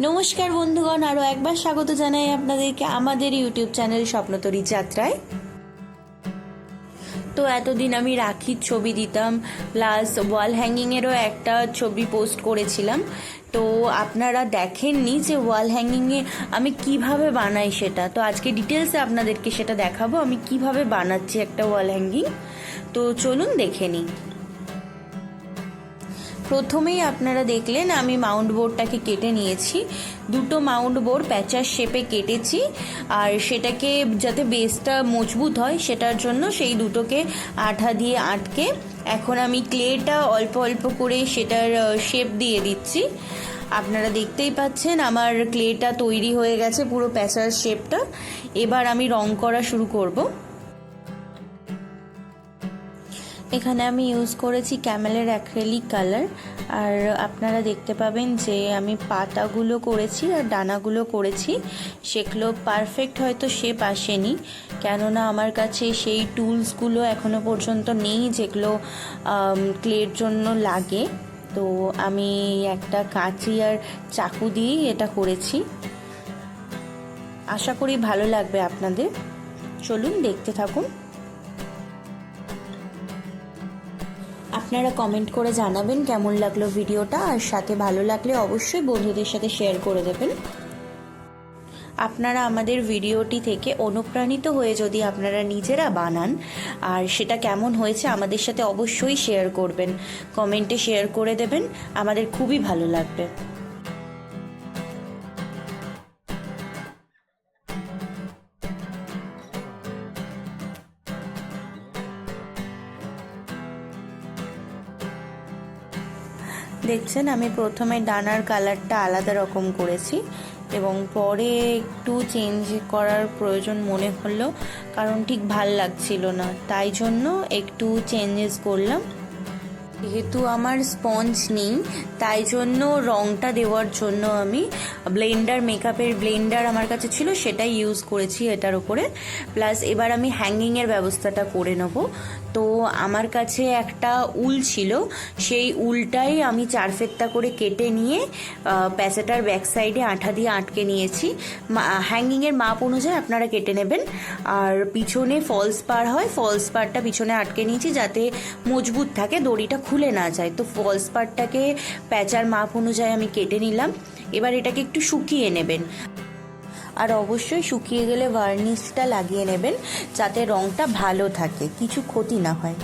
নমস্কার বন্ধুগণ, আরও একবার স্বাগত জানাই আপনাদেরকে আমাদের ইউটিউব চ্যানেল স্বপ্নতরী যাত্রায়। তো এতদিন আমি রাখির ছবি দিতাম, প্লাস ওয়াল হ্যাঙ্গিংয়েরও একটা ছবি পোস্ট করেছিলাম। তো আপনারা দেখেননি যে ওয়াল হ্যাঙ্গিংয়ে আমি কিভাবে বানাই সেটা। তো আজকে ডিটেলসে আপনাদেরকে সেটা দেখাবো আমি কিভাবে বানাচ্ছি একটা ওয়াল হ্যাঙ্গিং। তো চলুন দেখে নিই। প্রথমেই আপনারা দেখলেন আমি মাউন্ট বোর্ডটাকে কেটে নিয়েছি, দুটো মাউন্ট বোর্ড প্যাচার শেপে কেটেছি। আর সেটাকে যাতে বেসটা মজবুত হয় সেটার জন্য সেই দুটোকে আঠা দিয়ে আটকে এখন আমি ক্লেটা অল্প অল্প করে সেটার শেপ দিয়ে দিচ্ছি। আপনারা দেখতেই পাচ্ছেন আমার ক্লেটা তৈরি হয়ে গেছে, পুরো প্যাচার শেপটা। এবার আমি রং করা শুরু করব। এখানে আমি ইউজ করেছি ক্যামেলের অ্যাক্রিলিক কালার। আর আপনারা দেখতে পাবেন যে আমি পাতাগুলো করেছি আর ডানাগুলো করেছি, সেগুলো পারফেক্ট হয়তো শেপ আসেনি, কেননা আমার কাছে সেই টুলসগুলো এখনো পর্যন্ত নেই যেগুলো ক্লের জন্য লাগে। তো আমি একটা কাঁচি আর চাকু দিয়েই এটা করেছি। আশা করি ভালো লাগবে আপনাদের। চলুন দেখতে থাকুন। আপনারা কমেন্ট করে জানাবেন কেমন লাগলো ভিডিওটা, আর সাথে ভালো লাগলে অবশ্যই বন্ধুদের সাথে শেয়ার করে দেবেন। আপনারা আমাদের ভিডিওটি থেকে অনুপ্রাণিত হয়ে যদি আপনারা নিজেরা বানান আর সেটা কেমন হয়েছে আমাদের সাথে অবশ্যই শেয়ার করবেন, কমেন্টে শেয়ার করে দেবেন, আমাদের খুবই ভালো লাগবে। দেখছেন আমি প্রথমে ডানার কালারটা আলাদা রকম করেছি এবং পরে একটু চেঞ্জ করার প্রয়োজন মনে হলো, কারণ ঠিক ভাল লাগছিল না, তাই জন্য একটু চেঞ্জেস করলাম। যেহেতু আমার স্পঞ্জ নেই তাই জন্য রংটা দেওয়ার জন্য আমি ব্লেন্ডার, মেকআপের ব্লেন্ডার আমার কাছে ছিল, সেটাই ইউজ করেছি এটার উপরে। প্লাস এবার আমি হ্যাঙ্গিংয়ের ব্যবস্থাটা করে নেব। তো আমার কাছে একটা উল ছিল, সেই উলটাই আমি 4 ফেত্তা করে কেটে নিয়ে প্যাচেটার ব্যাক সাইডে আঠা দিয়ে আটকে নিয়েছি। হ্যাঙ্গিংয়ের মাপ অনুযায়ী আপনারা কেটে নেবেন। আর পিছনে ফলস পার হয়, ফলস পারটা পিছনে আটকে নিয়েছি যাতে মজবুত থাকে, দড়িটা খুলে না যায়। তো ফলস পারটাকে প্যাচার মাপ অনুযায়ী আমি কেটে নিলাম। এবার এটাকে একটু শুকিয়ে নেবেন, আর অবশ্যই শুকিয়ে গেলে ভার্নিশটা লাগিয়ে নেবেন যাতে রংটা ভালো থাকে, কিছু ক্ষতি না হয়।